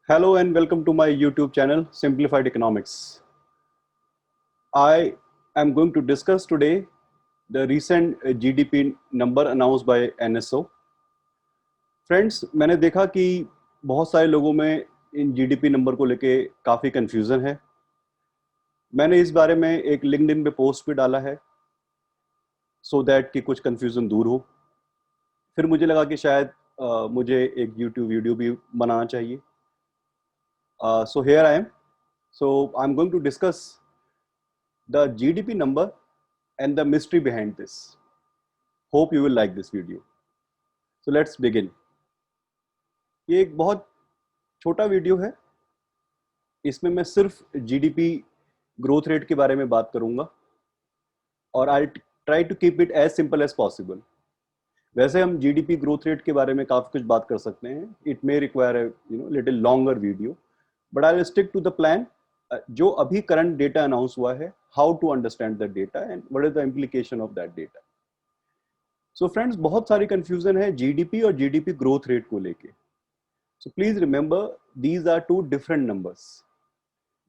Hello and welcome to my YouTube channel Simplified Economics. I am going to discuss today the recent GDP number announced by NSO. Friends, मैंने देखा कि बहुत सारे लोगों में इन GDP number को लेके काफ़ी कंफ्यूजन है। मैंने इस बारे में एक लिंक्डइन पे पोस्ट भी डाला है सो दैट कि कुछ कंफ्यूजन दूर हो। फिर मुझे लगा कि शायद मुझे एक YouTube वीडियो भी बनाना चाहिए। So here I am. So I'm going to discuss the GDP number and the mystery behind this. Hope you will like this video. So let's begin. ये एक बहुत छोटा वीडियो है। इसमें मैं सिर्फ जीडीपी ग्रोथ रेट के बारे में बात करूंगा और I try to keep it as simple as possible. वैसे हम जीडीपी ग्रोथ रेट के बारे में काफी कुछ बात कर सकते हैं। It may require little longer video, but I will stick to the plan. जो अभी करंट डेटा अनाउंस हुआ है, how to understand the data and what is the implication of that data. So friends, बहुत सारी confusion है GDP और GDP growth rate को लेके। So please remember, these are two different numbers.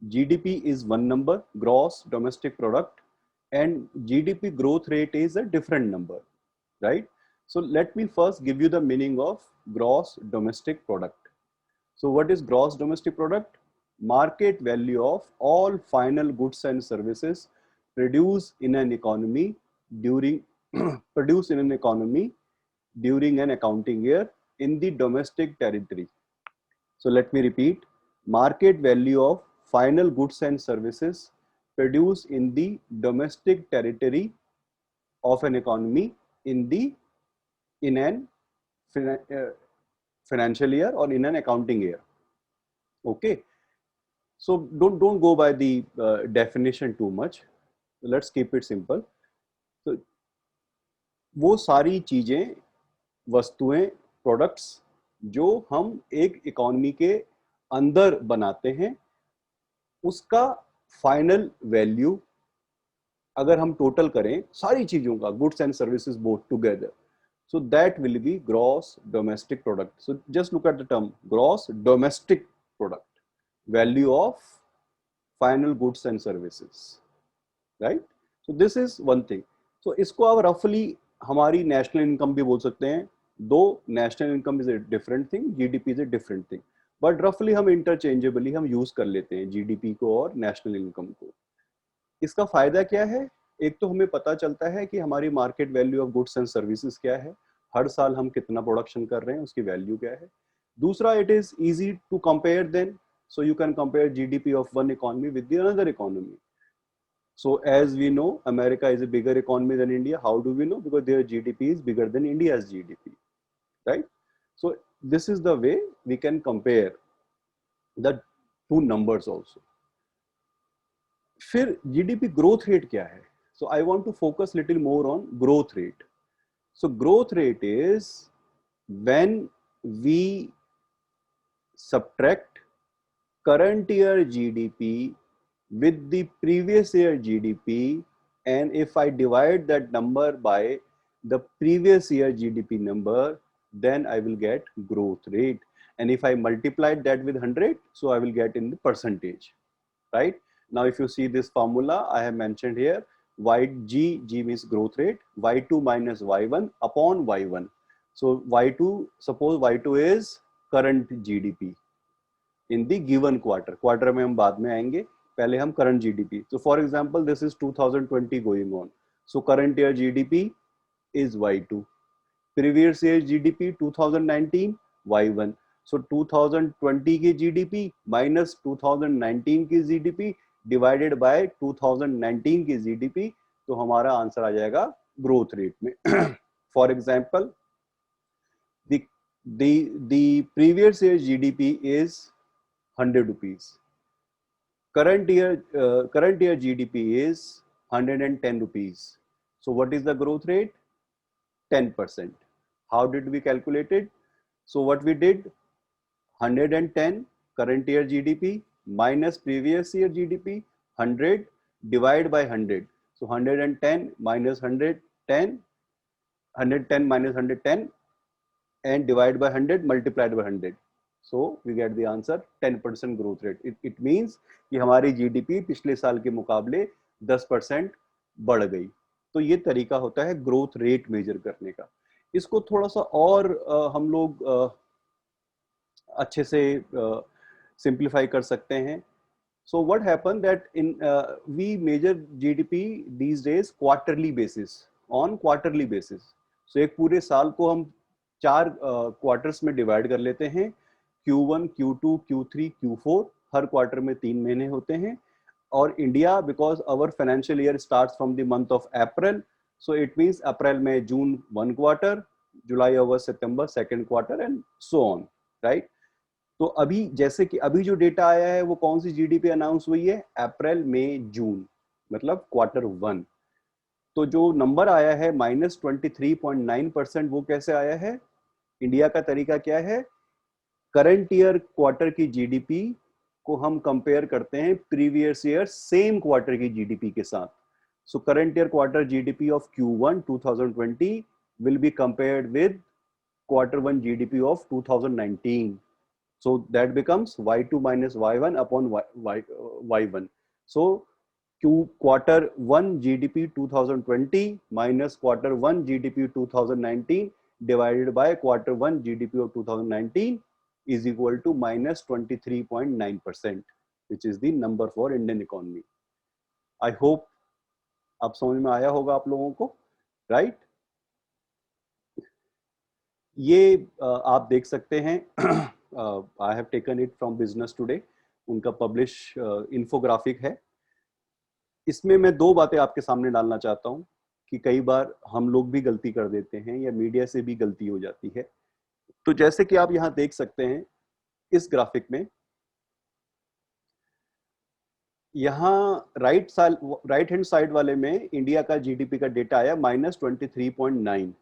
GDP is one number, gross domestic product, and GDP growth rate is a different number, right? So let me first give you the meaning of gross domestic product. So what is gross domestic product? Market value of all final goods and services produced in an economy during produced in an economy during an accounting year in the domestic territory. So let me repeat, market value of final goods and services produced in the domestic territory of an economy in an financial year or in an accounting year. Okay, so don't go by the definition too much. Let's keep it simple. So वो सारी चीजें, वस्तुएं, products जो हम एक economy के अंदर बनाते हैं, उसका फाइनल वैल्यू अगर हम टोटल करें सारी चीजों का, goods and services both together, so that will be gross domestic product. So just look at the term gross domestic product, value of final goods and services, right? So this is one thing. So इसको आप roughly हमारी national income भी बोल सकते हैं, दो national income is a different thing, GDP is a different thing, but रफली हम इंटरचेंजेबली हम यूज कर लेते हैं जीडीपी को और नेशनल इनकम को। इसका फायदा क्या है? एक तो हमें पता चलता है कि हमारी market value of goods and services क्या है, हर साल हम कितना प्रोडक्शन कर रहे हैं, उसकी वैल्यू क्या है। दूसरा, it is easy to compare then, so you can compare GDP of one economy with the another economy. So as we know, America is a bigger economy than India. How do we know? Because their GDP is bigger than India's GDP, right? So this is the way we can compare the two numbers also. फिर GDP growth rate क्या है? So I want to focus little more on growth rate. So growth rate is when we subtract current year GDP with the previous year GDP, and if I divide that number by the previous year GDP number, then I will get growth rate. And if I multiply that with 100, so I will get in the percentage, right? Now if you see this formula I have mentioned here, G means growth rate, Y2 minus Y1 upon Y1. So Y2, suppose Y2 is current GDP in the given quarter. Quarter में हम बाद में आएंगे, पहले हम current GDP. So for example, this is 2020 going on. So current year GDP is Y2. Previous year GDP 2019 Y1. So 2020 की GDP minus 2019 की GDP divided by 2019 की GDP, तो हमारा आंसर आ जाएगा ग्रोथ रेट में। For example, the previous year GDP is 100 rupees. Current year GDP is 110 rupees. So what is the growth rate? 10%. How did we calculate it? So what we did, 110 current year GDP minus previous year GDP, 100 divide by 100. So 110 minus 110, 110 minus 110 and divide by 100 multiplied by 100. So we get the answer 10% growth rate. It means कि हमारी GDP पिछले साल के मुकाबले 10% बढ़ गई. तो ये तरीका होता है ग्रोथ रेट मेजर करने का. इसको थोड़ा सा और हम लोग अच्छे से सिंप्लीफाई कर सकते हैं. So what happened that in we measure GDP these days quarterly basis, on quarterly basis. So एक पूरे साल को हम 4 क्वार्टर्स में डिवाइड कर लेते हैं. Q1, Q2, Q3, Q4. हर क्वार्टर में 3 महीने होते हैं. और India, because our financial year starts from the month of April, so it means April में June 1 quarter, July August September 2nd quarter and so on, right. तो अभी जैसे कि अभी जो डेटा आया है वो कौन सी जीडीपी अनाउंस हुई है? अप्रैल मई जून, मतलब क्वार्टर 1. तो जो नंबर आया है -23.9%, वो कैसे आया है? इंडिया का तरीका क्या है? करंट ईयर क्वार्टर की जीडीपी को हम कंपेयर करते हैं प्रीवियस ईयर सेम क्वार्टर की जीडीपी के साथ. So current year quarter GDP of Q1 2020 will be compared with quarter 1 GDP of 2019. So that becomes Y2 minus Y1 upon Y1. So quarter 1 GDP 2020 minus quarter 1 GDP 2019 divided by quarter 1 GDP of 2019 is equal to -23.9%, which is the number for Indian economy. I hope आप समझ में आया होगा आप लोगों को, right? ये आप देख सकते हैं. I have taken it from Business Today. उनका पब्लिश इंफोग्राफिक है. इसमें मैं 2 बातें आपके सामने डालना चाहता हूं कि कई बार हम लोग भी गलती कर देते हैं या मीडिया से भी गलती हो जाती है. तो जैसे कि आप यहां देख सकते हैं इस ग्राफिक में, यहां राइट हैंड साइड वाले में इंडिया का जीडीपी का डेटा आया -23.9,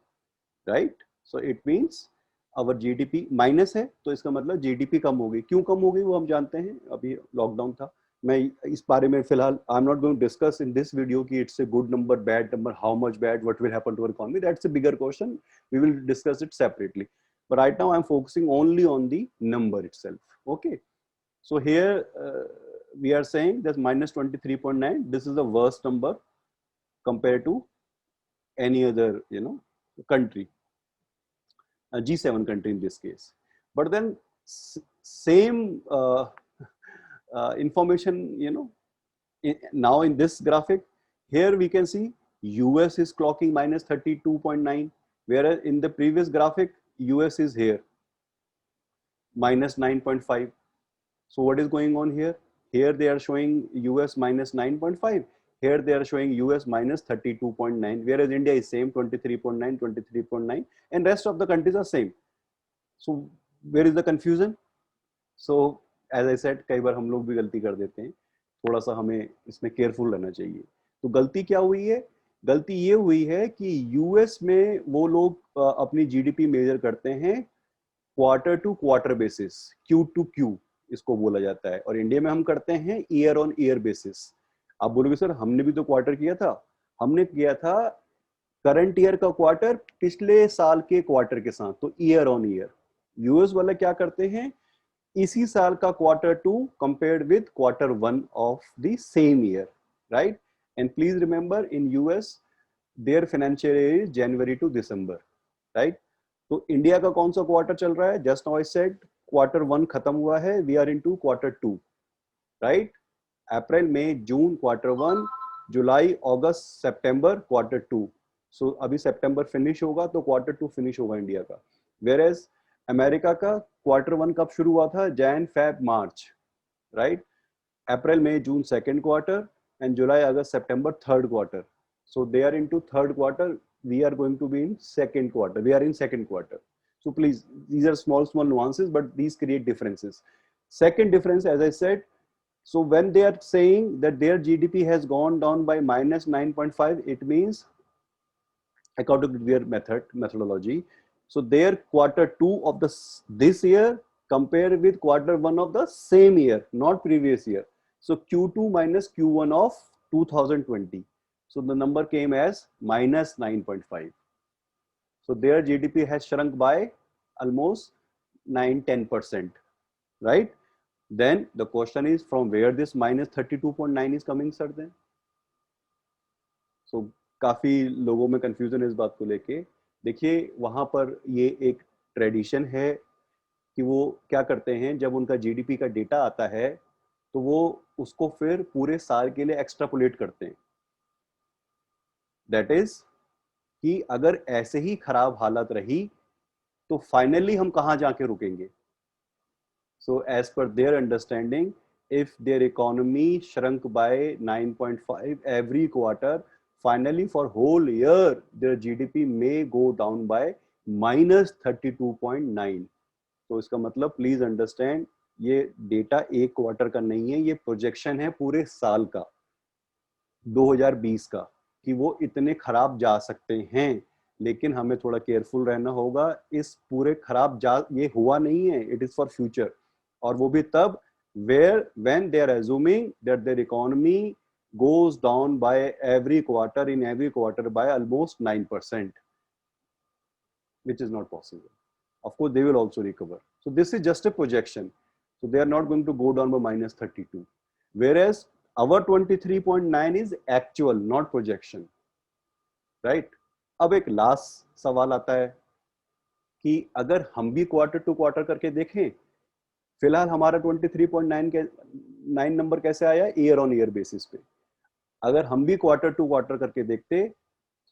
right. So it means our GDP minus है, तो इसका मतलब जीडीपी कम हो गई. क्यों कम हो गई वो हम जानते हैं, अभी लॉकडाउन था. मैं इस बारे में फिलहाल I am not going to discuss in this video कि it's a good number, bad number, how much bad, what will happen to our economy. That's a bigger question, we will discuss it separately. But right now I am focusing only on the number itself. Okay, so here we are saying that -23.9, this is the worst number compared to any other country, G7 country in this case. But then same information, now in this graphic here we can see US is clocking -32.9, whereas in the previous graphic US is here -9.5. So what is going on here? Here they are showing US -9.5. Here they are showing US -32.9, whereas India is same 23.9, 23.9, and rest of the countries are same. So where is the confusion? So as I said, कई बार हम लोग भी गलती कर देते हैं. थोड़ा सा हमें इसमें केयरफुल रहना चाहिए. तो गलती क्या हुई है? गलती ये हुई है कि यूएस में वो लोग अपनी जीडीपी मेजर करते हैं quarter to quarter basis, Q to Q इसको बोला जाता है, और इंडिया में हम करते हैं ईयर ऑन ईयर बेसिस. आप बोलोगे सर हमने भी तो क्वार्टर किया था. हमने किया था करंट ईयर का क्वार्टर पिछले साल के क्वार्टर के साथ, तो ईयर ऑन ईयर. यूएस वाले क्या करते हैं? इसी साल का quarter 2 compared with quarter 1 of the same year, right. And please remember in US their financial year is January to December, right. तो इंडिया का कौन सा क्वार्टर चल रहा है? Just now I said quarter 1 खत्म हुआ है, we are into quarter 2, right. April May June quarter 1, July August September quarter 2. So अभी सितंबर फिनिश होगा तो क्वार्टर 2 फिनिश होगा इंडिया का. वेयरएज अमेरिका का क्वार्टर 1 कब शुरू हुआ था? Jan Feb March, right. April May June 2nd quarter and July August September 3rd quarter. So they are into 3rd quarter, we are going to be in 2nd quarter, we are in 2nd quarter. So please, these are small nuances, but these create differences. Second difference, as I said, so when they are saying that their GDP has gone down by -9.5, it means according to their methodology, so their quarter 2 of this year compared with quarter 1 of the same year, not previous year. So Q2 minus Q1 of 2020. So the number came as -9.5. So their GDP has shrunk by almost 9-10%. right? Then the question is from where this minus 32.9 is coming, sir? Then so काफी लोगों में confusion है इस बात को लेके. देखिए वहां पर ये एक ट्रेडिशन है कि वो क्या करते हैं, जब उनका जीडीपी का डेटा आता है तो वो उसको फिर पूरे साल के लिए एक्सट्रापोलेट करते हैं. दैट इज कि अगर ऐसे ही खराब हालत रही तो फाइनली हम कहां जाके रुकेंगे. So as per their understanding, if their economy shrunk by 9.5 every quarter, finally for whole year their GDP may go down by minus 32.9. तो इसका मतलब प्लीज अंडरस्टैंड, ये डेटा एक क्वार्टर का नहीं है, ये प्रोजेक्शन है पूरे साल का 2020 का, कि वो इतने खराब जा सकते हैं. लेकिन हमें थोड़ा केयरफुल रहना होगा. इस पूरे खराब जा ये हुआ नहीं है, इट इज फॉर फ्यूचर. और वो भी तब when they are assuming that their economy goes down by every quarter by almost 9%, which is not possible. Of course, they will also recover. So this is just a projection. So they are not going to go down by minus 32. Whereas our 23.9 is actual, not projection. Right? अब एक last सवाल आता है कि अगर हम भी quarter to quarter करके देखें, फिलहाल हमारा 23.9 के 9 नंबर कैसे आया, ईयर ऑन ईयर बेसिस पे. अगर हम भी क्वार्टर टू क्वार्टर करके देखते,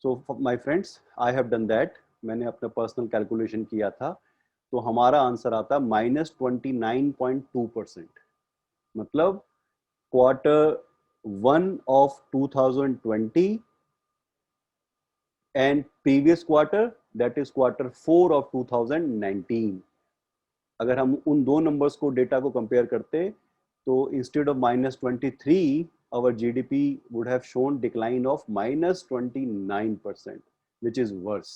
so my friends, I have done that. मैंने अपना पर्सनल कैलकुलेशन किया था, तो हमारा आंसर आता minus 29.2%. मतलब quarter 1 of 2020 and previous quarter, that is quarter 4 of 2019. अगर हम उन दो नंबर्स को डेटा को कंपेयर करते, तो instead of minus 23, our GDP would have shown decline of minus 29%, which is worse.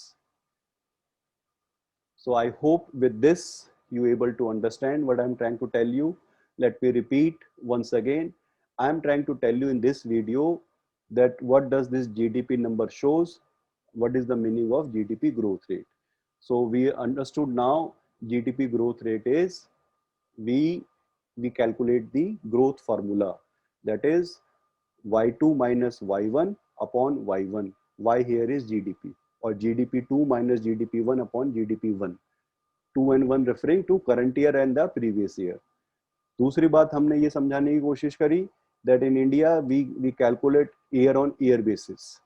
So I hope with this you able to understand what I'm trying to tell you. Let me repeat once again. I'm trying to tell you in this video that what does this GDP number shows, what is the meaning of GDP growth rate. So we understood now GDP growth rate is we calculate the growth formula, that is y2 minus y1 upon y1. Y here is GDP, or GDP2 minus GDP1 upon GDP1. 2 and 1 referring to current year and the previous year. दूसरी बात हमने ये समझाने की कोशिश करी that in India we calculate year on year basis.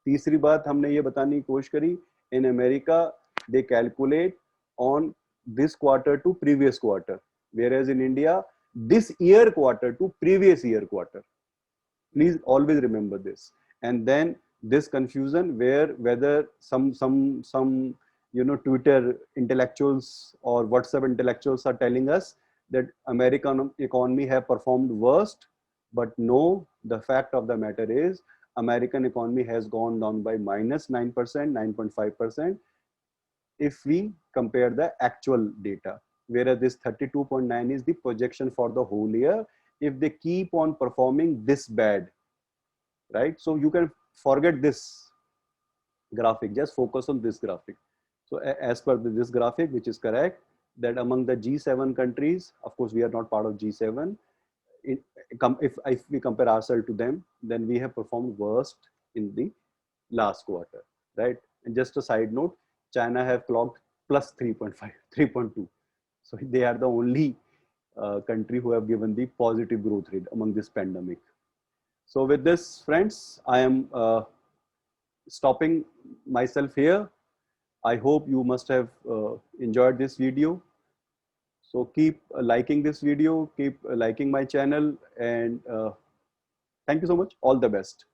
तीसरी बात हमने ये बताने की कोशिश करी, in America they calculate on this quarter to previous quarter, whereas in India this year quarter to previous year quarter. Please always remember this. And then this confusion whether some Twitter intellectuals or WhatsApp intellectuals are telling us that American economy have performed worst, but no, the fact of the matter is American economy has gone down by minus 9%, 9.5% if we compare the actual data, whereas this 32.9 is the projection for the whole year if they keep on performing this bad, right? So you can forget this graphic, just focus on this graphic. So as per this graphic, which is correct, that among the G7 countries, of course we are not part of G7, if we compare ourselves to them, then we have performed worst in the last quarter, right? And just a side note, China have clocked plus 3.5, 3.2. So they are the only country who have given the positive growth rate among this pandemic. So with this, friends, I am stopping myself here. I hope you must have enjoyed this video. So keep liking this video, keep liking my channel, and thank you so much. All the best.